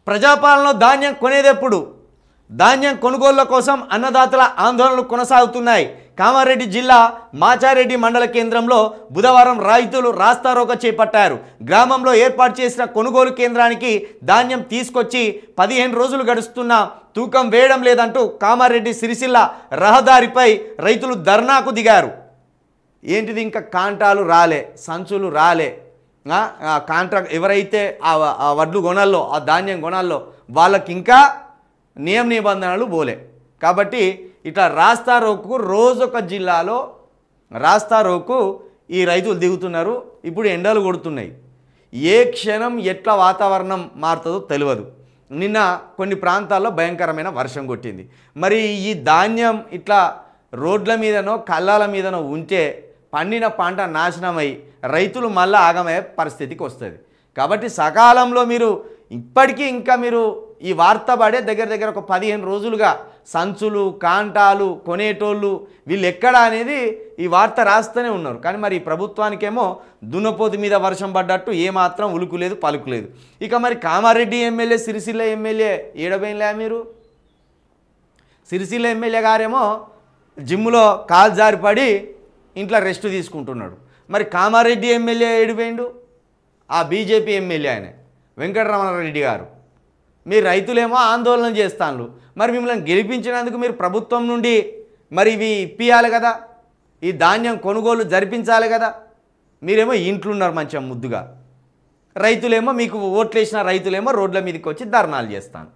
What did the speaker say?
ప్రజాపాలనలో ధాన్యం కొనేదెప్పుడు? ధాన్యం కొనుగోళ్ల కోసం అన్నదాతల ఆందోళనలు కొనసాగుతున్నాయి. కామారెడ్డి జిల్లా మాచారెడ్డి మండల కేంద్రంలో బుధవారం రైతులు రాస్తారోకో చేపట్టారు. గ్రామంలో ఏర్పాటు చేసిన కొనుగోలు కేంద్రానికి ధాన్యం తీసుకొచ్చి 15 రోజులు గడుస్తున్నా తూకం వేయడం లేదంటూ కామారెడ్డి సిరిసిల్ల రహదారిపై రైతులు ధర్నాకు దిగారు. ఏంటిది, ఇంకా కాంటాలు రాలే, సంచులు రాలే. కాంట్రాక్ట్ ఎవరైతే ఆ వడ్లు కొనాలో, ఆ ధాన్యం కొనాలో వాళ్ళకి ఇంకా నియమ నిబంధనలు పోలే. కాబట్టి ఇట్లా రాస్తారోకు రోజొక జిల్లాలో రాస్తారోకు ఈ రైతులు దిగుతున్నారు. ఇప్పుడు ఎండలు కొడుతున్నాయి. ఏ క్షణం ఎట్లా వాతావరణం మారుతుందో తెలియదు. నిన్న కొన్ని ప్రాంతాల్లో భయంకరమైన వర్షం కొట్టింది. మరి ఈ ధాన్యం ఇట్లా రోడ్ల మీదనో కళ్ళాల మీదనో ఉంటే పండిన పంట నాశనమై రైతులు మళ్ళీ ఆగమయ్యే పరిస్థితికి వస్తుంది. కాబట్టి సకాలంలో మీరు ఇప్పటికీ ఇంకా మీరు ఈ వార్త పడే దగ్గర ఒక 15 రోజులుగా సంచులు కాంటాలు కొనేటోళ్ళు వీళ్ళు ఎక్కడ అనేది ఈ వార్త రాస్తూనే ఉన్నారు. కానీ మరి ఈ ప్రభుత్వానికేమో దున్నపోతు మీద వర్షం పడ్డట్టు ఏమాత్రం ఉలుకులేదు పలుకులేదు. ఇక మరి కామారెడ్డి ఎమ్మెల్యే సిరిసిల్ల ఎమ్మెల్యే ఏడబైన్లే మీరు? సిరిసిల్ల ఎమ్మెల్యే గారేమో జిమ్ములో కాలు జారిపడి ఇంట్లో రెస్ట్ తీసుకుంటున్నాడు. మరి కామారెడ్డి ఎమ్మెల్యే ఏడిపోయిండు? ఆ బీజేపీ ఎమ్మెల్యే ఆయన వెంకటరమణారెడ్డి గారు. మీరు రైతులేమో ఆందోళన చేస్తాను. మరి మిమ్మల్ని గెలిపించినందుకు మీరు ప్రభుత్వం నుండి మరి ఇవి ఇప్పియాలి కదా, ఈ ధాన్యం కొనుగోలు జరిపించాలి కదా. మీరేమో ఇంట్లో ఉన్నారు మంచిగా ముద్దుగా, రైతులేమో మీకు ఓట్లేసిన రైతులేమో రోడ్ల మీదకి వచ్చి ధర్నాలు చేస్తాను.